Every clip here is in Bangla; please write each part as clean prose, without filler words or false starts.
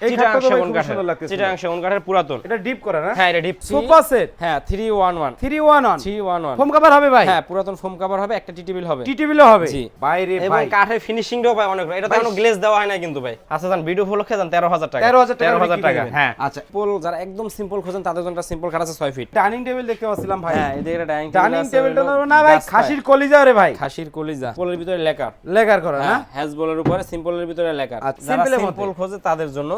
এই খাটটা তো খুব সুন্দর লাগতেছে। চিটাগাং সেগুন কাঠের পুরাতন। এটা ডিপ করা না? হ্যাঁ, এটা ডিপ সোফা সেট। হ্যাঁ, 311 311 ফোম কভার হবে ভাই? হ্যাঁ, পুরাতন ফোম কভার হবে, একটা টি টেবিল হবে। টি টেবিলও হবে? জি। বাইরে এবং ভাই কাঠের ফিনিশিংটাও পায় অনেক। এটা তো কোনো গ্লেজ দেওয়া হয় না কিন্তু ভাই। আচ্ছা জান ভিডিও উপলক্ষে জান 13000 টাকা। 13000 টাকা। হ্যাঁ। আচ্ছা, সিম্পল যারা একদম সিম্পল খোঁজেন তাদের জন্য একটা সিম্পল খাট আছে 6 ফিট। ডাইনিং টেবিল দেখতে পাচ্ছিলাম ভাই। হ্যাঁ, এই যে ডাইনিং টেবিলটা না ভাই, খাসির কলিজা রে ভাই। খাসির কলিজা। সিম্পলের ভিতরে লেকার করা না? হ্যাজবলের উপরে সিম্পলের ভিতরে লেকার। যারা সিম্পল খোঁজে তাদের জন্য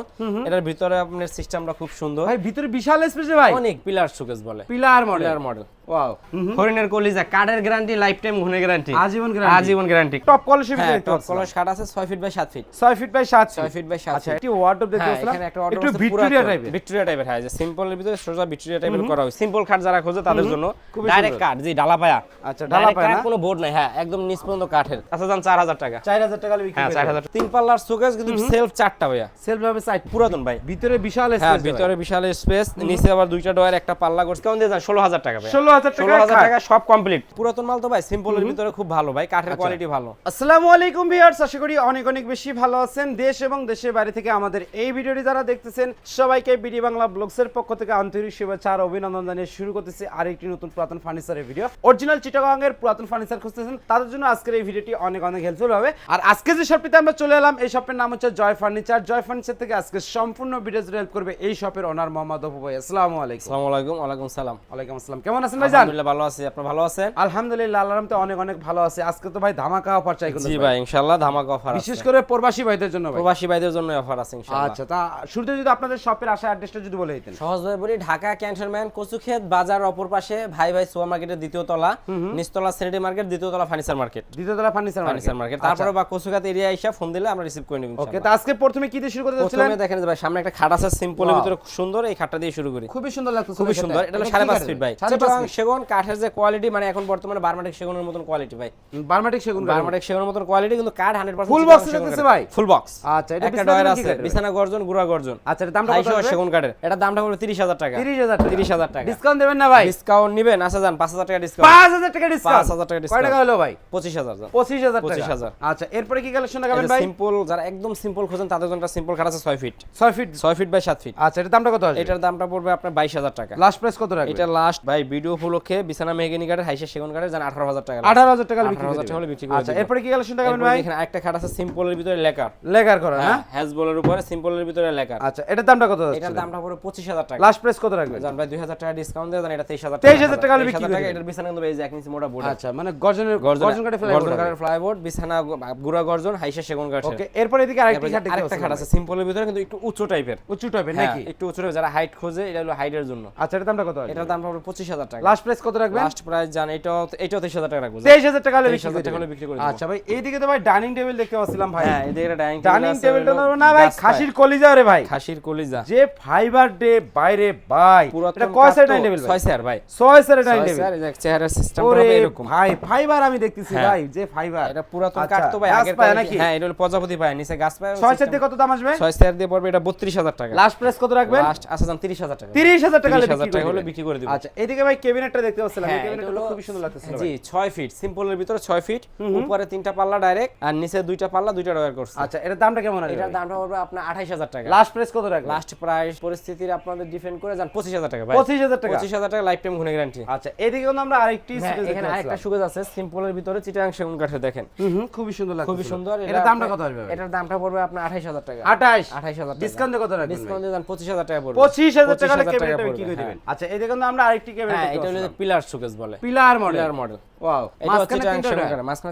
এটার ভিতরে আপনার সিস্টেমটা খুব সুন্দর ভাই। ভিতরে বিশাল স্পেস ভাই, অনেক পিলার শোকেস বলে, পিলার মডেল। ওয়াও। হরিণের কলিজা, কাঠের গ্যারান্টি, লাইফ টাইম ঘুনে গ্যারান্টি, আজীবন গ্যারান্টি। টপ কোয়ালিটি ভিতরে টপ কোয়ালিটি কাঠ আছে 6 feet by 7 feet. 6 feet by 7 6 feet by 7 আচ্ছা, ফিট। একটি ওয়ার্ডরোব দেখতে পাচ্ছেন, এখানে একটা ওয়ার্ডরোব একটু ভিক্টোরিয়া টাইপের। ভিক্টোরিয়া টাইপের, হ্যাঁ, যে সিম্পলের ভিতরে সোজা ভিক্টোরিয়া টাইপের করা হয়েছে। সিম্পল খাট যারা খোঁজে তাদের জন্য ডাইরেক্ট কাঠ, জি ডালা পায়া। আচ্ছা, ডালা পায়া না, কোনো বোর্ড নাই, হ্যাঁ, একদম নিচ পর্যন্ত কাঠের। আচ্ছা জান 4000 টাকা। 4000 টাকা বিক্রি হ্যাঁ, করে। 4000 তিন পাল্লার শোকেস, কিন্তু সেলফ 4টা ভাইয়া। সেলফ ভাবে সাইড পুরাতন ভাই, ভিতরে বিশাল স্পেস। হ্যাঁ, ভিতরে বিশাল স্পেস, নিচে আবার দুইটা ডয়ার, একটা পাল্লা করছে। কেমন দিয়ে যান 16000 টাকা ভাই। 16000 টাকা সব কমপ্লিট। পুরাতন মাল তো ভাই, সিম্পলের ভিতরে খুব ভালো ভাই, কাঠের কোয়ালিটি ভালো। আসসালামু আলাইকুম ভিউয়ার্স, আশা করি অনেক অনেক বেশি ভালো আছেন। দেশ এবং দেশের বাইরে থেকে আমাদের এই ভিডিওটি যারা দেখতেছেন সবাইকে বিডি বাংলা ব্লগসের পক্ষ থেকে আন্তরিক শুভেচ্ছা আর অভিনন্দন জানিয়ে শুরু করতেছি আরেকটি নতুন পুরাতন ফার্নিচারের ভিডিও। অরিজিনাল চিটাগাং এর পুরাতন ফার্নিচার খুঁজতেছেন তাদের জন্য আজকের এই ভিডিওটি অনেক অনেক হেল্পফুল হবে। আর আজকে যে শপটিতে আমরা চলে এলাম, এই শপের নাম হচ্ছে জয় ফার্নিচার। জয় ফার্নিচার থেকে আজকে সম্পূর্ণ ভিডিও হেল্প করবে এই শপের ওনার মোহাম্মদ অপু ভাই। আসসালামু আলাইকুম। আসসালামু আলাইকুম। ওয়ালাইকুম সালাম। ওয়ালাইকুম আসসালাম। কেমন আছেন ভাই? জান আলহামদুলিল্লাহ ভালো আছি, আপনি ভালো আছেন? আলহামদুলিল্লাহ, আল্লাহর রহমতে অনেক অনেক ভালো আছে। আজকে তো ভাই ধামাকা অফার চাই কিন্তু। জি ভাই, ইনশাআল্লাহ ধামাকা অফার আছে, বিশেষ করে প্রবাসী ভাইদের জন্য ভাই। প্রবাসী ভাইদের জন্য অফার আছে ইনশাআল্লাহ। আচ্ছা, তা শুরুতে যদি আপনাদের শপের আসা অ্যাড্রেসটা যদি বলে দিতেন। সহজভাবে বলি, ঢাকা ক্যান্টনমেন্ট কচুক্ষেত বাজার অপর পাশে ভাই ভাই সুপার মার্কেটের দ্বিতীয় তলা, নিচতলা সিটি মার্কেট, দ্বিতীয় তলা ফার্নিচার মার্কেট, দ্বিতীয়তলা ফার্নিচার মার্কেট। তারপরে বা কচুক্ষেত এরিয়া এসে ফোন দিলে আমরা রিসিভ করে নিব ওকে, ইনশাআল্লাহ। তো আজকে প্রথমে কি দিয়ে শুরু করতে যাচ্ছেন? প্রথমে দেখেন যে ভাই সামনে একটা খাট আছে সিম্পলের ভিতরে খুব সুন্দর, এই খাটটা দিয়ে শুরু করি। খুবই সুন্দর লাগছে, খুবই সুন্দর। এটা হলো 5.5 ফিট ভাই। চিটাগাং সেগুন কাঠের যে কোয়ালিটি, মানে এখন বর্তমানে বার্মাটিক সেগুনের মতন কোয়ালিটি ভাই। বার্মাটিক সেগুন, বার্মাটিক সেগুনের মতন কোয়ালিটি, কিন্তু কাঠ 100% ফুল বক্স দিতেছে ভাই। Full box. আচ্ছা, এটা একটা ডয়ার আছে, বিছানা গর্জন, গুড়া গর্জন। আচ্ছা, এর দামটা কত হবে? সেগুন কাঠের এটা দামটা পড়বে 30000 টাকা। 30000 টাকা। ডিসকাউন্ট দেবেন না ভাই? ডিসকাউন্ট নিবেন? আচ্ছা জান 5000 টাকা ডিসকাউন্ট। 5000 টাকা ডিসকাউন্ট। 5000 টাকা কয় ডিসকাউন্ট। টাকা হলো ভাই? 25000 জান। 25000 টাকা। 25000। আচ্ছা, এরপরে কি কালেকশন দেখাবেন ভাই? সিম্পল যারা একদম সিম্পল খোঁজেন তাদের জন্য সিম্পল খাট আছে 6 ফিট। 6 feet by 7 fit. আচ্ছা, এর দামটা কত আসবে? এটার দামটা পড়বে আপনার 22000 টাকা। লাস্ট প্রাইস কত রাখবেন? এটা লাস্ট ভাই ভিডিও উপলক্ষে বিছানা মেহগনি কাঠের, হাইসা সেগুন কাঠের জান 18000 টাকা। 18000 টাকা বিক্রি 18000 টাকা হলে বিক্রি করে। আচ্ছা, এরপরে কি কালেকশন দেখাবেন ভাই? এখানে আরেকটা খাট আছে সিম্পলের ভিতরে লেকার করা না? হ্যাজবলের উপরে সিম্পলের ভিতরে লেকার। আচ্ছা, এটার দামটা কত আছে? এটার দামটা পড়বে 25000 টাকা। লাস্ট প্রাইস কত রাখবেন? জান ভাই 2000 টাকা ডিসকাউন্ট দিয়ে জান এটা 23000 টাকা। 23000 টাকা হলে বিক্রি করে। এটার বিছানা কিন্তু এই যে এক ইঞ্চি মোটা বোর্ড। আচ্ছা, মানে গর্জন কাঠের ফ্লাইবোর্ড, বিছানা গুড়া গর্জন, হাইসা সেগুন কাঠের। ওকে, এরপর এদিকে আরেকটা খাট আছে সিম্পলের ভিতরে, কিন্তু একটু উঁচু টাইপের নাকি? একটু উঁচু টাইপের, যারা হাইট খোঁজে এটা হলো হাইটের জন্য। আচ্ছা, এটার দামটা কত? এটার দাম পড়বে 25000 টাকা। লাস্ট প্রাইস কত রাখবেন? লাস্ট প্রাইস জান এটাও 23000 টাকা রাখবো। 23000 টাকা হলে বিক্রি করে। আচ্ছা ভাই, এইদিকে তো ভাই ডাইনিং টেবিল দেখতে পাচ্ছিলাম ভাই। হ্যাঁ, এদিকে ডাইনিং টেবিলটা না ভাই, খাসির কলিজা রে ভাই। খাসির কলিজা, যে ফাইবার ডে বাইরে ভাই। এটা কয় সেট ডাইনিং টেবিল? 6 সেট ভাই। 6 সেট ডাইনিং টেবিল। স্যার, এই যে চেহারা সিস্টেমটা হবে এরকম ভাই। ফাইবার আমি দেখতেছি ভাই, যে ফাইবার। এটা পুরাতন কাঠ তো ভাই, আগের নাকি? হ্যাঁ, এটা হলো প্রজাপতি পায়, নিচে গাছ পায়। 6 সেট দিয়ে কত দাম আসবে? 6 সেট দিয়ে পড়বে এটা 32000 টাকা। লাস্ট প্রাইস কত রাখবেন? লাস্ট আচ্ছা জান 30000 টাকা। 30000 টাকা হলে বিক্রি করে দিব। আচ্ছা, এইদিকে ভাই ক্যাবিনেটটা দেখতে পাচ্ছিলাম, এই হ্যাঁ, ক্যাবিনেটটা খুব সুন্দর লাগতেছিল জি, 6 ফিট সিম্পলের ভিতরে 6 ফিট, উপরে 3টা পাল্লা ডাইরেক্ট, আর নিচে 2টা পাল্লা, 2টা ডয়ার করছে। আচ্ছা, এটার দামটা কেমন আসবে? এটার দামটা পড়বে আপনার 28000 টাকা। লাস্ট প্রাইস কত রাখবেন? লাস্ট প্রাইস পরিস্থিতির আপনাদের ডিপেন্ড করে যান 25000 টাকা ভাই। 25000 টাকা। 25000 টাকা লাইফ টাইম ঘুরে গ্যারান্টি। আচ্ছা, এইদিকে কিন্তু আমরা আরেকটি সুকেস এখানে আরেকটা সুকেস আছে সিম্পলের ভিতরে চিটাগাং সেগুন কাঠের, দেখেন খুবই সুন্দর লাগছে, খুবই সুন্দর। এটার দামটা কত আসবে? এটার দামটা পড়বে আপনার 28000 টাকা। 28000 টাকা। ডিসকাউন্ট কত রাখবেন? ডিসকাউন্ট দিয়ে যান 25000 টাকা পড়বে। 25000 টাকা ক্যাবিনেটটা বিক্রি করে দিবেন। আচ্ছা, এইদিকে কিন্তু আমরা আরেকটি ক্যাবিনেট হ্যাঁ, এটা হলো পিলার সুকেস বলে, পিলার মডেল। ওয়াও, মাঝখানে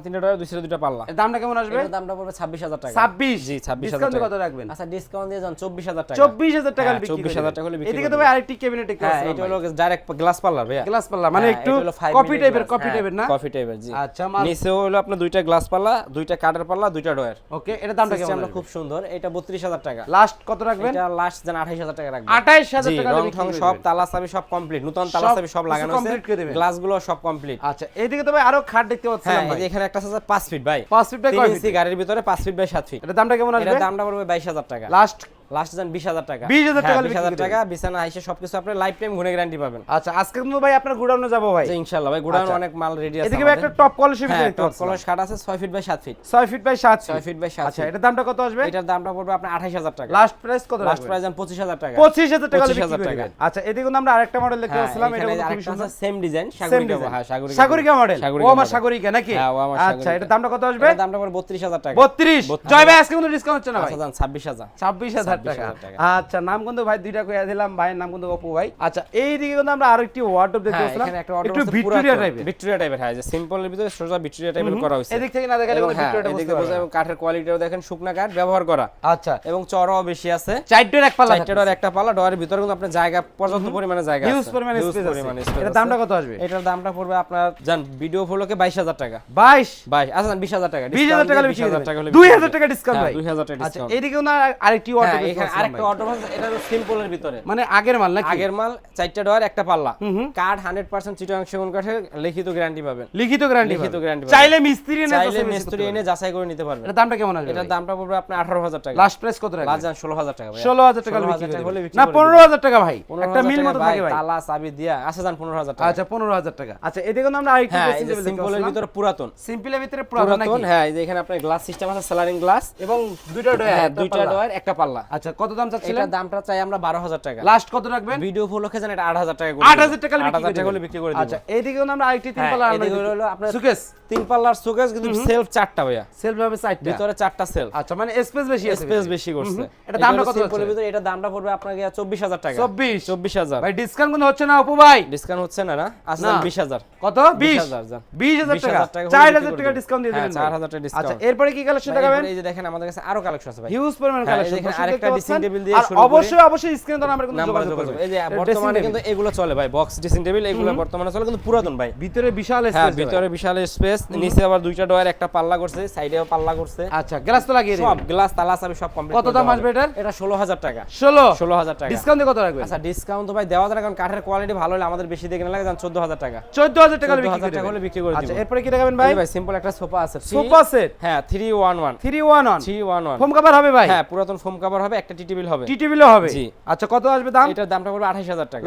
3টা ডয়ার, দুইটা 2টা পাল্লা। এর দামটা কেমন আসবে? এর দামটা পড়বে 26000 টাকা। 26? জি, 26000 ডিসকাউন্ট টাকা। কত রাখবেন? আচ্ছা, ডিসকাউন্ট দিয়ে যান 24000 টাকা। 24000 টাকা বিক্রি করে 24000 টাকা হলে বিক্রি। এদিকে তো ভাই আরেকটি ক্যাবিনেট দেখতে হ্যাঁ, পাচ্ছেন। এটা হলো ডাইরেক্ট গ্লাস পাল্লা ভাই। গ্লাস পাল্লা মানে একটু কফি টাইপের না? কফি টাইপের, জি। আচ্ছা, নিচে হলো আপনার 2টা গ্লাস পাল্লা, 2টা কাঠের পাল্লা, 2টা ডয়ার। ওকে, এটার দামটা কেমন? সিস্টেমটা খুব সুন্দর। এটা 32000 টাকা। লাস্ট কত রাখবেন? এটা লাস্ট জান 28000 টাকা রাখবেন। 28000 টাকা রং বিক্রি ঠং করে সব, দিবেন। তালা চাবি সব কমপ্লিট, নতুন তালা চাবি সব লাগানো আছে, গ্লাসগুলো সব কমপ্লিট। আচ্ছা, এইদিকে তো ভাই আরো খাট দেখতে পাচ্ছিলাম হ্যাঁ, ভাই। এখানে একটা আছে 5 ফিট ভাই। 5 ফিট বাই 3 কয় ইঞ্চি ফিট? গাড়ির ভিতরে 5 ফিট বাই 7 ফিট। এটার দামটা কেমন আসবে? এটার দামটা পড়বে 22000 টাকা। লাস্ট লাস্ট যান 20000 টাকা 20,000 টাকা হলে 20000 বিক্রি টাকা বিছানা আইসে সবকিছু আপনি লাইফ টাইম ঘুরে গ্যারান্টি পাবেন। আচ্ছা আজকে কিন্তু ভাই আপনার গোডাউনে যাব ভাই। জি ইনশাআল্লাহ ভাই গোডাউন আচ্ছা। অনেক মাল রেডি আছে। এদিকে ভাই একটা টপ কলসের ভিতরে হ্যাঁ দেখতে টপ পাচ্ছি কলস কাট আছে 6 feet by 7 feet. 6 feet by 7 6 feet by 7 আচ্ছা ফিট। এটার দামটা কত আসবে? এটার দামটা পড়বে আপনার 28000 টাকা। লাস্ট প্রাইস কত লাস্ট রাখবেন? প্রাইস যান 25000 টাকা। 25000 টাকা হলে বিক্রি 25,000 করবেন। টাকা। আচ্ছা এদিকে কিন্তু আমরা আরেকটা মডেল দেখতে পাচ্ছিলাম, এটা এখানে খুবই আরেকটা সুন্দর আছে same design Same Sagarika. design। হ্যাঁ সাগরিকা মডেল। ও আমার model। সাগরিকা নাকি? হ্যাঁ ও আমার আচ্ছা সাগরিকা। এটার দামটা কত আসবে? এটার দামটা পড়বে 32000 টাকা। 32 জয় ভাই আজকে কোনো ডিসকাউন্ট হচ্ছে না ভাই? আচ্ছা যান 26000। 26000 টাকা। 26,000 টাকা। আচ্ছা নাম কিন্তু ভাই দুইটা কইয়া দিলাম, ভাইয়ের নাম কিন্তু অপু ভাই। আচ্ছা এইদিকে কিন্তু আমরা আরেকটি ওয়ার্ডরোব দেখতে হ্যাঁ পাচ্ছিলাম, এখানে একটা অর্ডার একটু আছে ভিক্টোরিয়া টাইপের। ভিক্টোরিয়া টাইপের। হ্যাঁ যে সিম্পলের ভিতরে সোজা ভিক্টোরিয়া টাইপের করা হয়েছে। এদিক থেকে না দেখালে এবং কোনো হ্যাঁ ভিক্টোরিয়াটা এদিকে বুঝতে বোঝা পারবে এবং কাঠের কোয়ালিটিও দেখেন শুকনা কাঠ ব্যবহার করা। আচ্ছা এবং চড়াও বেশি আছে। চারটের এক পাল্লা চারটে ডোর একটা পাল্লা, ডোরের ভিতরে কিন্তু আপনার জায়গা পর্যাপ্ত পরিমাণে জায়গা আছে। হিউজ পরিমাণে Huge স্পেস পরিমাণে আছে। space এটার আছে। দামটা কত আসবে? এটার দামটা পড়বে আপনার জান ভিডিও ফলোকে 22000 টাকা। 22 আচ্ছা জান 20000 টাকা। 20000 টাকা হলে বিক্রি 20000 করবেন। টাকা হলে 2000 টাকা ডিসকাউন্ট ভাই। 2000 টাকা আচ্ছা ডিসকাউন্ট। এইদিকে না আরেকটি ওয়ার্ডরোব হ্যাঁ দেখতে এখানে পাচ্ছিলাম আরেকটা ভাই। অর্ডার আছে, এটা সিম্পলের ভিতরে। মানে আগের মাল নাকি? আগের মাল চারটা ডোর একটা পাল্লা। কাঠ 100% চিটাগাং সেগুন কাঠের লিখিত গ্যারান্টি পাবেন। লিখিত গ্যারান্টি লিখিত guarantee পাবেন। চাইলে মিস্ত্রি এনে চাইলে যাচাই মিস্ত্রি এনে যাচাই করে নিতে পারবেন। এটার দামটা কেমন আসবে? এটার দামটা পড়বে আপনার 18000 টাকা। লাস্ট প্রাইস কত রাখবেন? লাস্ট যান 16000 টাকা ভাই। 16000 টাকা হলে 16000 বিক্রি টাকা হলে করবেন। বিক্রি না করে দিবেন। 15000 টাকা ভাই, 15,000 একটা মিল টাকা মতো থাকে ভাই। তালা চাবি দিয়া আচ্ছা যান 15000 টাকা। আচ্ছা 15000 টাকা। আচ্ছা এদিকে আমরা আরেকটু হ্যাঁ এই ড্রেসিং যে টেবিল সিম্পলের ভিতরে পুরাতন। সিম্পলের ভিতরে পুরাতন নাকি? হ্যাঁ এই যে এখানে আপনার গ্লাস সিস্টেম আছে, স্যালারিং গ্লাস এবং দুইটা ডয়ার হ্যাঁ দুইটা ডোর একটা পাল্লা। আচ্ছা কত দাম চাচ্ছিলেন? এটার দামটা চাই আমরা 12000 টাকা। লাস্ট কত রাখবেন? ভিডিও ফলোকে জান এটা 8000 টাকা করে। 8000 টাকা হলে 8000 টাকা হলে বিক্রি করে দিব। আচ্ছা এইদিকে আমরা আরেকটি তিন হ্যাঁ, পাল্লা আলমারি এদিকে হলো আপনার সুকেস তিন পাল্লার শোকেস কিন্তু সেলফ চারটা ভাইয়া। সেলফ ভাবে সাইডটা ভিতরে চারটা সেলফ। আচ্ছা মানে স্পেস বেশি আছে, স্পেস বেশি করছে। এটা দামটা কত সিম্পলের হচ্ছে? ভিতরে এটা দামটা পড়বে আপনাকে 24000 টাকা। 24000 24000 ভাই ডিসকাউন্ট কোনো হচ্ছে না অপু ভাই? ডিসকাউন্ট হচ্ছে না না? আচ্ছা না। 20000 কত? 20,000 যান। 20000 টাকা 20,000 টাকা হলে 4000 বিক্রি টাকা করে ডিসকাউন্ট দিয়ে হ্যাঁ, দিবেন 4000 টাকা ডিসকাউন্ট। আচ্ছা এরপরে কি কালেকশন ভাই, দেখাবেন? এরপরে এই যে দেখেন আমাদের কাছে আরো কালেকশন আছে ভাই। হিউজ পরিমাণ হ্যাঁ, এই কালেকশন। দেখেন আরেকটা ড্রেসিং টেবিল দিয়ে আর শুরু করি। অবশ্যই স্ক্রিনে তো আমরা কিন্তু নাম্বার যোগাযোগ করব। এই যে বর্তমানে কিন্তু এগুলো চলে ভাই, বক্স ড্রেসিং টেবিল এগুলো বর্তমানে চলে কিন্তু পুরাতন ভাই। ভিতরে বিশাল হ্যাঁ স্পেস, ভিতরে বিশাল স্পেস, নিচে আবার দুইটা ডয়ার একটা পাল্লা করছে, সাইডেও পাল্লা করছে। আচ্ছা গ্লাস তো লাগিয়ে দিবেন। সব গ্লাস তালা চাবি সব কমপ্লিট। কত দাম আসবে এটার? এটা 16000 টাকা। 16000 টাকা। ডিসকাউন্ট কত রাখবেন? আচ্ছা ডিসকাউন্ট তো ভাই দেওয়া যায় না, কারণ কাঠের কোয়ালিটি ভালো হলে আমাদের বেশি দেখে না লাগে, যান 14000 টাকা। 14000 টাকা 14000 টাকা হলে বিক্রি করে দিব। আচ্ছা এরপরে কি দেখাবেন ভাই? এই ভাই সিম্পল একটা সোফা আছে। সোফা সেট হ্যাঁ 311 311 ফোম কভার হবে ভাই? হ্যাঁ পুরাতন ফোম কভার হবে, একটা টি টেবিল হবে। টি টেবিলও হবে? জি। আচ্ছা কত আসবে দাম? এটার দামটা পড়বে 28000 টাকা।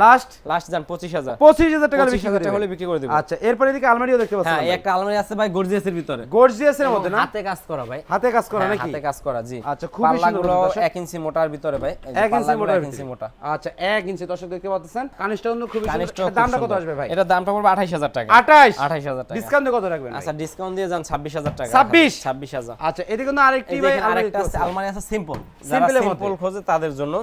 লাস্ট যান 25000 টাকা বিক্রি 25000 টাকা করে হলে বিক্রি করে দিব। আচ্ছা এরপরে এদিকে আলমারিও দেখতে পাচ্ছেন। হ্যাঁ এই একটা আলমারি আছে ভাই গর্জিয়াসের ভিতরে। গর্জিয়াসের মধ্যে না? হাতে কাজ করা ভাই। হাতে কাজ করা হ্যাঁ, নাকি? হাতে কাজ করা জি। আচ্ছা খুবই সুন্দর পাল্লাগুলো দর্শক। 1 ইঞ্চি মোটার ভিতরে ভাই। এই যে 1 ইঞ্চি পাল্লাগুলো মোটা 1 ইঞ্চি মোটা। আচ্ছা 1 ইঞ্চি দর্শক দেখতে পাচ্ছেন। কানিসটা কিন্তু খুবই সুন্দর। কানিস্টও এটার দামটা কত আসবে ভাই? এটার দামটা পড়বে 28000 টাকা। 28000 টাকা। ডিসকাউন্ট কত রাখবেন? আচ্ছা ডিসকাউন্ট দিয়ে যান 26000 টাকা। 26000 আচ্ছা এদিকে না আরেকটি এই ভাই দেখেন আরেকটা আছে আলমারি আছে সিম্পল। যারা সিম্পলের সিম্পল খোঁজে তাদের জন্য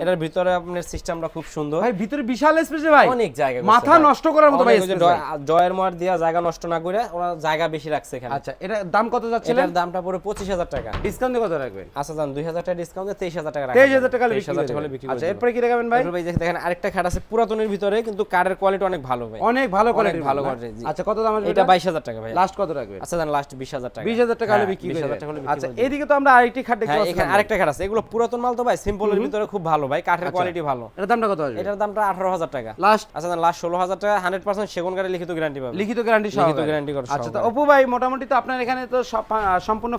এটার ভিতরে আপনার সিস্টেমটা খুব সুন্দর। ভাই ভিতরে বিশাল স্পেস ভাই, অনেক জায়গা মাথা নষ্ট করার মতো ভাই স্পেস। জয়ের মার দিয়া জায়গা নষ্ট না করে ওরা জায়গা বেশি রাখছে এখানে। আচ্ছা এটা দাম কত যাচ্ছিলেন? এটার দামটা পড়ে 25000 টাকা। ডিসকাউন্ট কত রাখবেন? আচ্ছা জান 2000 টাকা ডিসকাউন্ট দিয়ে 23000 টাকা রাখা। 23000 টাকা হলে 23000 টাকা হলে বিক্রি করে আচ্ছা দিব। এরপরে কি দেখাবেন ভাই? এরপর ভাই দেখেন আরেকটা খাট আছে পুরাতনের ভিতরে, কিন্তু কাঠের কোয়ালিটি অনেক ভালো ভাই। অনেক ভালো অনেক কোয়ালিটির ভালো না? কোয়ালিটি জি। আচ্ছা কত দাম আসবে এটা 22000 টাকা ভাই। লাস্ট কত রাখবেন? আচ্ছা জান লাস্ট 20000 টাকা। 20000 টাকা হলে বিক্রি 20000 করে টাকা হলে দেবেন। বিক্রি আচ্ছা করে দিব। এদিকে তো আমরা আরেকটি খাট দেখতে হ্যাঁ পাচ্ছি। এখানে আরেকটা খাট আছে, এগুলো পুরাতন মাল তো ভাই, সিম্পলের ভিতরে খুব ভালো ভাই, কাঠের কোয়ালিটি ভালো। এটার দামটা কত আসবে? এটার দামটা 18000 টাকা। লাস্ট আচ্ছা জান লাস্ট 16000 টাকা 100% সেগুন কাঠের লিখিত গ্যারান্টি পাবেন। লিখিত গ্যারান্টি সহ। লিখিত guarantee করা আচ্ছা তো সহকারে। অপু ভাই মোটামুটি তো আপনার এখানে তো সব সম্পূর্ণ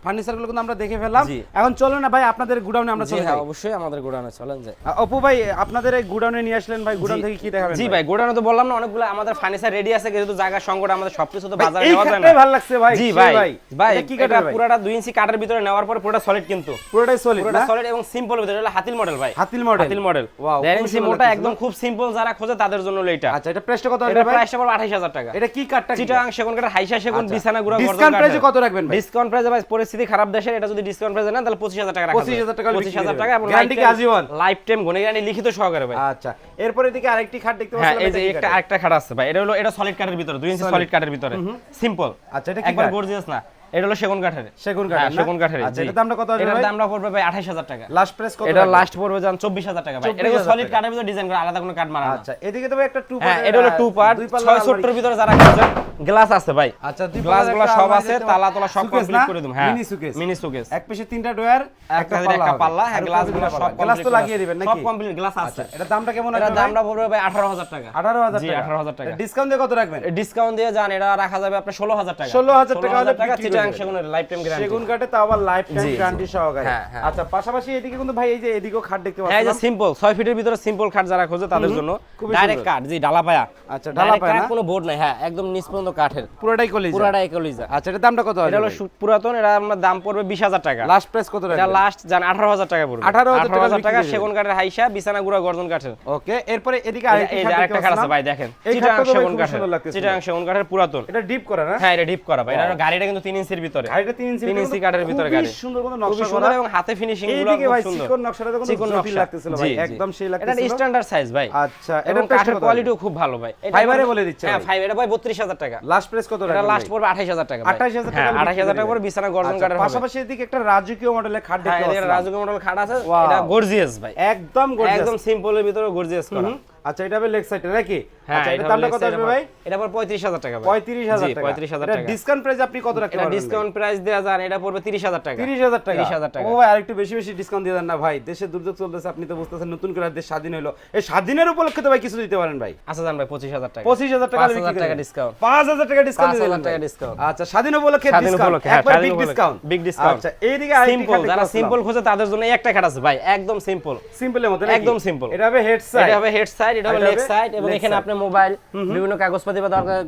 ফার্নিচারগুলো কিন্তু আমরা দেখে ফেললাম। জি। এখন চলুন না ভাই আপনাদের গুডাউনে আমরা জি চলে হ্যাঁ যাই। অবশ্যই আমাদের গোডাউনে চলেন যায়। অপু ভাই আপনাদের এই গুডাউনে নিয়ে আসলেন ভাই, গুডাউন থেকে কি দেখাবেন? জি ভাই গোডাউনে তো বললাম না অনেকগুলো আমাদের ফার্নিচার রেডি আছে, কিন্তু জায়গা সংকট, আমাদের সবকিছু তো বাজারে এই নেওয়া যায় খাটটাই না। ভালো লাগছে ভাই। জি সেই ভাই ভাই এটা কি এটা কাটার ভাই? পুরোটা 2 ইঞ্চি কাঠের ভিতরে নেওয়ার পরে পুরোটা সলিড, কিন্তু পুরোটাই সলিড পুরোটা না? সলিড এবং সিম্পল ভিতরে, এটা হাতিল মডেল ভাই। Hatil model. Hatil model Wow, 1.5 খুবই ইঞ্চি সুন্দর মোটা, লাগছে একদম খুব সিম্পল যারা খোঁজে তাদের জন্য হলো এটা। আচ্ছা এটা প্রাইসটা কত আসবে এটা ভাই? প্রাইসটা পড়বে 28000 টাকা। এটা কি কাটটা? চিটাং সেগুন কাঠের হাইসা সেগুন বিছানা গুঁড়া গর্জন ডিসকাউন্ট প্রাইসে কত রাখবেন ভাই? ডিসকাউন্ট প্রাইসে ভাই পরিস্থিতি খারাপ দেশের, এটা যদি ডিসকাউন্ট প্রাইসে নেন তাহলে 25000 টাকা রাখা যাবে। 25000 টাকা হলে বিক্রি 25000 টাকা এবং গ্যারান্টি কি আজীবন? লাইফ টাইম গুণে গ্যারান্টি লিখিত সহকারে ভাই। আচ্ছা এরপরে এদিকে আরেকটি খাট দেখতে হ্যাঁ পাচ্ছেন। এই যে একটা আরেকটা খাট আছে ভাই, এটা সলিড কাঠের ভিতরে 2 ইঞ্চি সলিড কাঠের ভিতরে সিম্পল। আচ্ছা এটা কি একবার কাঠ? গর্জিয়াস না, এটা হলো সেগুন কাঠের। সেগুন হ্যাঁ, কাঠের না? সেগুন কাঠের। আচ্ছা জি। এটার দামটা কত আসবে এটার ভাই? দামটা পড়বে ভাই 28000 টাকা। লাস্ট প্রাইস কত? এটা রাখবেন? লাস্ট পড়বে যান 24000 টাকা ভাই। এটা 24,000 সলিড টাকা। কাঠের ভিতরে ডিজাইন করা, আলাদা কোনো কাঠ মারা না। আচ্ছা এদিকে তো ভাই একটা টু হ্যাঁ এটা হলো 2 পার্ট 6 ভিতরে যারা খোঁজেন গ্লাস আছে ভাই। আচ্ছা দুই গ্লাসগুলো পাল্লার সব একটা আছে, আলমারি তালা তোলা সব সুকেস কমপ্লিট না? করে দেব। হ্যাঁ মিনি সুকেস। মিনি সুকেস এক পাশে তিনটা ডয়ার একটা পাল্লা। হ্যাঁ গ্লাসগুলো সব গ্লাস তো লাগিয়ে দিবেন সব নাকি? কমপ্লিট গ্লাস আছে। এটার দামটা কেমন এটার আসবে ভাই? দামটা পড়বে ভাই 18000 টাকা। 18000 জি টাকা। 18000 টাকা। ডিসকাউন্ট দিয়ে কত রাখবেন? ডিসকাউন্ট দিয়ে যান এটা রাখা যাবে আপনার 16000 টাকা। 16000 টাকা হলে বিক্রি করে চিটাং সেগুনের লাইফ টাইম গ্যারান্টি, সেগুন কাঠে তাও আবার লাইফ টাইম জি, জি। গ্যারান্টি সহকারে। হ্যাঁ, হ্যাঁ। আচ্ছা, পাশাপাশি এদিকে কিন্তু ভাই এই যে এদিকেও খাট দেখতে হ্যাঁ, এই যে পাচ্ছেন। সিম্পল 6 ফিটের ভিতরে সিম্পল খাট যারা খোঁজে তাদের জন্য খুবই ডাইরেক্ট সুন্দর। কাঠ, জি ডালা পায়া। আচ্ছা, ডালা পায়া না? কোনো বোর্ড নাই, হ্যাঁ একদম নিচ পর্যন্ত কাঠের, পুরোটাই কলিজা। পুরাটাই কলিজা। আচ্ছা, এটার দামটা কত আসবে? এটা হলো পুরাতন, এটা আমার দাম পড়বে 20000 টাকা। লাস্ট প্রাইস কত এটা রাখবেন? লাস্ট জান 18000 টাকা পড়বে। 18,000 টাকা বিক্রি সেগুন কাঠের হাইসা, বিছানা গুঁড়া গর্জন কাঠের। ওকে, এরপরে এদিকে এই যে আরেকটা খাট আছে ভাই, দেখেন এই চিটাং খাটটা তো ভাই সেগুন খুব কাঠের, সুন্দর লাগতেছে। চিটাং সেগুন কাঠের পুরাতন। এটা ডিপ করা না? হ্যাঁ, এটা ডিপ করা ভাই। এটা গাড়িটা কিন্তু 3 ইঞ্চির ভিতরে, গাড়িটা 3 ইঞ্চি 3 ইঞ্চি কাঠের ভিতরে গাড়ি। খুবই সুন্দর কোনো খুবই নকশা সুন্দর করা এবং হাতে ফিনিশিং গুলো এইদিকে খুব ভাই সুন্দর। চিকন নকশাটা দেখুন, চিকন জটিল নকশা লাগতেছিল ভাই, জি, জি। একদম সেই এটা লাগতেছিল। স্ট্যান্ডার্ড সাইজ ভাই। আচ্ছা, এবং এটা কাঠের কোয়ালিটিও খুব ভালো ভাই। ফাইবারে বলে দিচ্ছে হ্যাঁ, ভাই। ফাইবার, এটা ভাই 32000 টাকা। লাস্ট প্রাইস কত এটা রাখবেন? লাস্ট পড়বে 28000 টাকা ভাই। 28000 টাকা। হ্যাঁ, 28000 টাকা পড়বে, বিছানা গর্জন আচ্ছা, কাঠের হবে। পাশাপাশি এদিকে একটা রাজকীয় মডেলের খাট হ্যাঁ, দেখতে এটা পাচ্ছেন। রাজুকি মডেল খাট আছে, Wow। এটা গর্জিয়াস ভাই, একদম গর্জিয়াস। একদম সিম্পলের ভিতরে গর্জিয়াস করা। আচ্ছা, এটা হবে লেগ সাইডে নাকি? হ্যাঁ, আচ্ছা, এটার দামটা কত আসবে ভাই? এটা পড়বে 35000 টাকা ভাই। 35000 জি, টাকা। 35000 এটা টাকা। ডিসকাউন্ট প্রাইস আপনি কত রাখতে এটা পারবেন? ডিসকাউন্ট প্রাইস দেয়া যান, এটা পড়বে 30000 টাকা। 30000 টাকা। 30000 টাকা। ও ভাই, আরেকটু বেশি বেশি ডিসকাউন্ট দিয়ে দেন না ভাই, দেশের দুর্যোগ চলতেছে, আপনি তো বুঝতেছেন, নতুন করে দেশ স্বাধীন হলো, এই স্বাধীনের উপলক্ষে তো ভাই কিছু দিতে পারেন ভাই। আচ্ছা জান ভাই 25000 টাকা। 25000 টাকা 5000 টাকা ডিসকাউন্ট। 5000 টাকা ডিসকাউন্ট দিয়ে 5000 দিলেন টাকা ভাই। ডিসকাউন্ট। আচ্ছা, স্বাধীন উপলক্ষে স্বাধীন ডিসকাউন্ট, উপলক্ষে, হ্যাঁ, একবার স্বাধীন বিগ উপলক্ষে, ডিসকাউন্ট। Big discount. আচ্ছা, এইদিকে আরেকটি সিম্পল, খাট যারা দেখতে সিম্পল পাচ্ছিলাম। খোঁজে তাদের জন্য এই একটা খাট আছে ভাই, একদম সিম্পল। সিম্পলের মধ্যে নাকি? একদম সিম্পল। এটা হবে হেড সাইড। এটা হবে হেড সাইড, এটা হবে এটা লেগ হবে সাইড, এবং leg এখানে side। আপনি মোবাইল, বিভিন্ন কাগজপাতি বা দরকার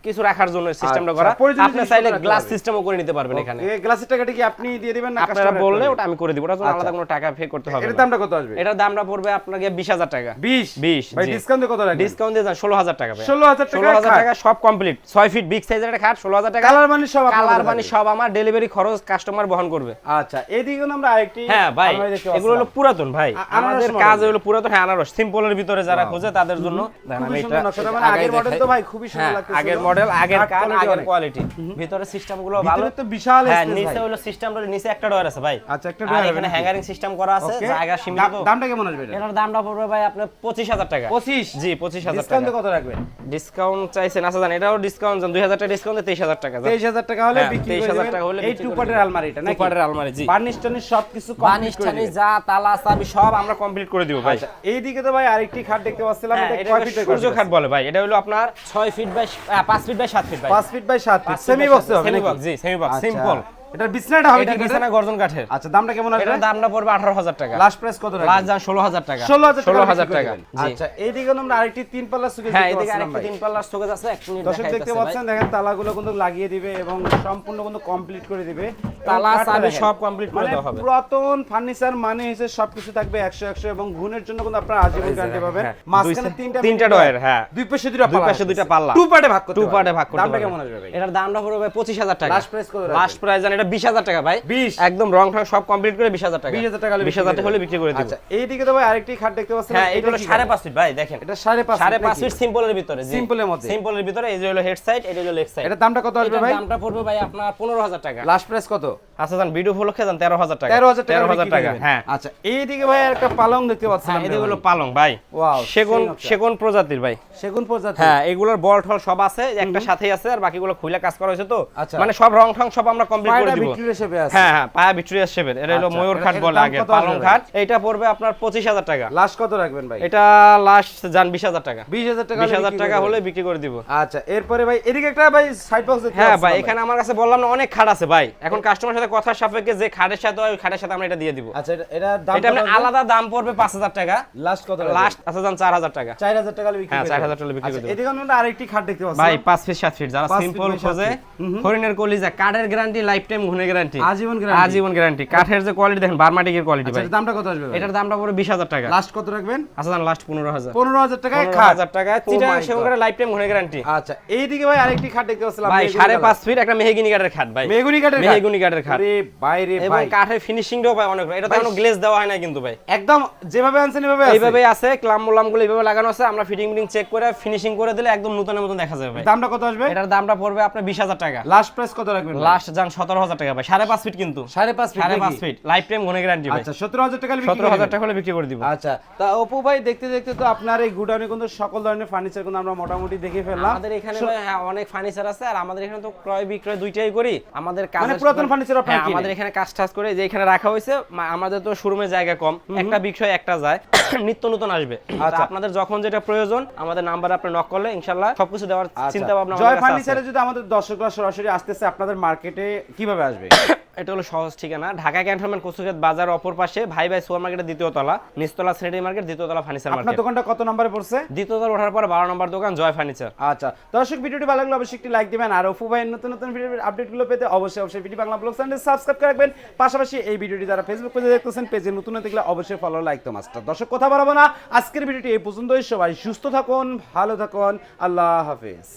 কিছু রাখার জন্য সিস্টেমটা আচ্ছা, করা। প্রয়োজনীয় আপনি জিনিসপত্র চাইলে রাখতে গ্লাস পারবেন। সিস্টেমও করে নিতে পারবেন এখানে। এই গ্লাসের টাকাটা কি আপনি দিয়ে দিবেন না আপনারা কাস্টমার বললে ওটা আমি করে দিব, ওটার জন্য আচ্ছা। আলাদা কোনো টাকা পে করতে হবে এর না। দামটা কত আসবে? এটার দামটা পড়বে আপনাকে 20000 টাকা। 20 ভাই, জি। ডিসকাউন্টে কত রাখবেন? ডিসকাউন্ট দিয়ে যান 16000 টাকা ভাই। 16000 টাকা 16000 খাট। টাকা সব কমপ্লিট, 6 ফিট বিগ সাইজের একটা খাট, 16000 টাকা। কালার মানে সব আপনার কালার মধ্যে মানে থাকবে। সব আমার, ডেলিভারি খরচ কাস্টমার বহন করবে। আচ্ছা, এইদিকে আমরা আরেকটি হ্যাঁ ভাই, আলমারি দেখতে এগুলো হলো পাচ্ছিলাম। পুরাতন ভাই, আনারস আমাদের model। কাজ হলো পুরাতন। হ্যাঁ, আনারস সিম্পলের ভিতরে যারা খোঁজে তাদের জন্য। দেখেন খুবই আমি সুন্দর এটা নকশাটা, মানে আগাই আগের মডেল দেখাই। তো ভাই খুবই সুন্দর হ্যাঁ, লাগতেছিল। আগের মডেল, আগের কাঠ কাঠ, quality আগের অনেক। কোয়ালিটি। ভিতরে সিস্টেম গুলো ভিতরে ভালো। তো বিশাল হ্যাঁ, space নিচে ভাই। হলো সিস্টেম, নিচে একটা ডয়ার আছে ভাই। আচ্ছা, একটা আর ডয়ার এখানে হ্যাঙ্গারিং সিস্টেম করা আছে, Okay। জায়গা সীমিত তো। দামটা কেমন আসবে এটা? এটার দামটা পড়বে ভাই আপনার 25000 টাকা। 25? জি, 25000 ডিসকাউন্টে টাকা। কত রাখবেন? ডিসকাউন্ট চাইছেন? আচ্ছা জান, এটাও ডিসকাউন্ট জান, 2000 টাকা ডিসকাউন্টে 23000 টাকা জান। 23000 টাকা হলে হ্যাঁ, বিক্রি 23000 করে টাকা হলে দিবেন। এই বিক্রি টু করে পার্টের দিবেন। আলমারিটা টু নাকি? পার্টের আলমারি, জি। বার্নিশ টার্নিশ সবকিছু কমপ্লিট বানিশ করে টানিশ দিবেন। যা তালা চাবি সব আমরা কমপ্লিট করে দিব ভাই। আচ্ছা, এইদিকে তো ভাই আরেকটি খাট দেখতে পাচ্ছিলাম, হ্যাঁ, এটা এটা কয় ফিটের সূর্য খাট বলে ভাই। এটা হলো আপনার 6 feet by 5 feet by 7 feet ভাই। 5 feet by 7 feet 5 feet semi by বক্সে 7 হবে সেমি নাকি? বক্স, জি সেমি বক্স, আচ্ছা, সিম্পল। এটার বিছনাটা হবে এটা কি বিছানা গর্জন কাঠের। আচ্ছা, দামটা কেমন আসবে? এটার দামটা পড়বে 18000 টাকা। লাস্ট প্রাইস কত রাখবেন? লাস্ট দাম 16000 টাকা। 16000 টাকা। জি। আচ্ছা, এইদিকে আমরা আরেকটি তিন পাল্লা সুকেস হ্যাঁ, দেখতে এদিকে পাচ্ছিলাম আরেকটা ভাই। 3 পাল্লার শোকেস আছে, এক মিনিট দর্শক দেখতে দেখাইতেছে পাচ্ছেন, ভাই। দেখেন তালাগুলো কিন্তু লাগিয়ে দিবে এবং সম্পূর্ণ কিন্তু কমপ্লিট করে দিবে। তালা, এবং কাঠটা চাবি দেখেন। সব complete করে মানে দেওয়া হবে। পুরাতন ফার্নিচার মানে হচ্ছে সবকিছু থাকবে 100 এবং গুণের জন্য কিন্তু আপনারা আজীবন গ্যারান্টি পাবেন। হ্যাঁ, মাঝখানে তিনটা ডয়ার, হ্যাঁ। দুই পাশে দুইটা দুই পাল্লা। পাশে দুইটা পাল্লা। টু পার্টে ভাগ করতে টু পারবেন। পার্টে ভাগ করতে দামটা পারবেন। কেমন আসবে ভাই? এটার দামটা পড়বে 25000 টাকা। লাস্ট প্রাইস কত রাখবেন? লাস্ট প্রাইস জান, এটা 20000 টাকা ভাই। 20? একদম রং ঠং সব কমপ্লিট করে 20000 টাকা। 20000 টাকা হলে 20000 টাকা হলে বিক্রি করে দিব। আচ্ছা, এইদিকে তো ভাই আরেকটি খাট দেখতে পাচ্ছেন। হ্যাঁ, এটা হলো 5.5 ফিট ভাই, দেখেন। এটা 5.5 5.5 ফিট সিম্পলের ভিতরে, জি। সিম্পলের মধ্যে। সিম্পলের ভিতরে, এই যে হলো হেড সাইড, এটা হলো লেগ সাইড। এটার দামটা কত আসবে এটার ভাই? দামটা পড়বে ভাই আপনার 15000 টাকা। লাস্ট প্রাইস কত? আচ্ছা জান, ভিডিও উপলক্ষে জান 13000 টাকা। 13000 টাকা 13000 টাকা, হ্যাঁ। আচ্ছা, এইদিকে ভাই একটা পালং দেখতে পাচ্ছেন। হ্যাঁ, এদিকে হলো পালং ভাই। ওয়াও, সেগুন, সেগুন প্রজাতির ভাই। সেগুন প্রজাতি। হ্যাঁ, এগুলোর বল টল সব আছে, একটা সাথেই আছে, আর বাকিগুলো খুইলা কাজ করা হয়েছে তো। আচ্ছা। মানে সব রং ঠং সব আমরা কমপ্লিট করে পায়রা দিব। বিক্রির হিসেবে আছে। হ্যাঁ, হ্যাঁ, পায়া ভিক্টোরিয়া শেপের। এটা হলো আচ্ছা, ময়ূর খাট এর বলে দাম আগে, কত পালং আসবে খাট। এটা পড়বে আপনার 25000 টাকা। লাস্ট কত রাখবেন ভাই? এটা লাস্ট জান 20000 টাকা। 20000 টাকা 20000 টাকা হলে বিক্রি করে দিব। আচ্ছা, এরপরে ভাই এদিকে একটা ভাই সাইড বক্স দেখতে হ্যাঁ পাচ্ছিলাম ভাই, এখানে আমার কাছে বললাম না অনেক খাট আছে ভাই। এখন কাস্টমারের সাথে কথা সাপেক্ষে যে খাটের সাথে হয়, ওই খাটের সাথে আমরা এটা দিয়ে দিব। আচ্ছা, এটা দাম এটা আপনার আলাদা দাম পড়বে 5000 টাকা। লাস্ট কত রাখবেন? লাস্ট আচ্ছা জান 4000 টাকা। 4000 টাকা বিক্রি হ্যাঁ, করে 4000 টাকা বিক্রি করে আচ্ছা, দেব। এদিকে আমরা আরেকটি খাট দেখতে পাচ্ছি ভাই 5 ফিট 7 ফিট যারা 5 সিম্পল feet by 7 খোঁজে, feet। হরিণের কলিজা, কাঠের গ্যারান্টি, লাইফ টাইম ঘুরে গ্যারান্টি, আজীবন গ্যারান্টি। আজীবন গ্যারান্টি। কাঠের যে কোয়ালিটি দেখেন, বার্মাটিকের কোয়ালিটি আচ্ছা, ভাই। এটার দামটা কত আসবে ভাই? এটার দামটা পড়বে 20000 টাকা। লাস্ট কত রাখবেন? আচ্ছা জান, লাস্ট 15000। 15000 টাকায় খাট। 15000 টাকা Oh চিটাং my সেগুন God। কাঠের লাইফ টাইম ঘুরে গ্যারান্টি। আচ্ছা, এইদিকে ভাই আরেকটি খাট দেখতে পাচ্ছিলাম ভাই 5.5 ফিট একটা মেহগিনি কাঠের খাট ভাই। মেহগনি কাঠের খাট। মেহগনি কাঠের খাট। আরে ভাই রে এবং ভাই, কাঠের ফিনিশিংটাও ভাই অনেক ভালো। এটা তো ভাই, কোনো গ্লেজ দেওয়া হয় না কিন্তু ভাই। একদম যেভাবে আনছেন এভাবে আছে। এইভাবে আছে, ক্লাম গুলো এইভাবে লাগানো আছে। আমরা ফিটিং চেক করে ফিনিশিং করে দিলে একদম নতুনের মতন দেখা যাবে ভাই। দামটা কত আসবে? এটার দামটা পড়বে আপনার 20000 টাকা। লাস্ট প্রাইস কত রাখবেন? লাস্ট জান 17000 টাকা ভাই। 5.5 ফিট কিন্তু 5.5 ফিট। 5.5 ফিট লাইফ টাইম ঘুরে গ্যারান্টি ভাই। আচ্ছা, 17000 টাকা বিক্রি 17000 টাকা হলে বিক্রি করে দিব। আচ্ছা, তা অপু ভাই দেখতে দেখতে তো আপনার এই গুডাউনে কিন্তু সকল ধরনের ফার্নিচার কিন্তু আমরা মোটামুটি দেখে ফেললাম। আমাদের এখানে ভাই, হ্যাঁ, অনেক ফার্নিচার আছে, আর আমাদের এখানে তো ক্রয় বিক্রয় দুইটাই করি। আমাদের কাজ মানে পুরাতন ফার্নিচার আপনারা কিনেন? আমাদের এখানে কাজ টাজ করে যে এখানে রাখা হয়েছে। আমাদের তো শোরুমে জায়গা কম, একটা বিষয় একটা যায়। নিত্য নতুন আসবে আচ্ছা। তা আপনাদের যখন যেটা প্রয়োজন আমাদের নাম্বারে আপনি নক করলে ইনশাআল্লাহ সবকিছু দেওয়ার চিন্তা ভাবনা জয় ফার্নিচারে যদি আমাদের দর্শকরা সরাসরি আসতেছে আপনাদের মার্কেটে কিভাবে আসবে? এটা হলো সহজ ঠিকানা, ঢাকা ক্যান্টনমেন্ট কচুক্ষেত বাজার অপর পাশে ভাই ভাই সুপার মার্কেটের দ্বিতীয় তলা, নিচতলা স্যানিটারি মার্কেট, দ্বিতীয় তলা ফার্নিচার আপনার মার্কেট। দোকানটা কত নম্বরে পড়ছে? দ্বিতীয় তলা ওঠার পর 12 নম্বর দোকান জয় ফার্নিচার। আচ্ছা দর্শক, ভিডিওটি ভালো লাগলে অবশ্যই একটি লাইক দিবেন, আর অপু ভাইয়ের নতুন নতুন ভিডিওর আপডেটগুলো পেতে অবশ্যই BD Bangla blog channel subscribe করে রাখবেন। পাশাপাশি এই ভিডিওটি যারা ফেসবুক পেজে দেখতেছেন, পেজে নতুন হয়ে দেখলে অবশ্যই ফলো লাইক তো মাস্টার। দর্শক কথা বাড়াবো না, আজকের ভিডিওটি এই পর্যন্তই। সবাই সুস্থ থাকুন, ভালো থাকুন, আল্লাহ হাফেজ।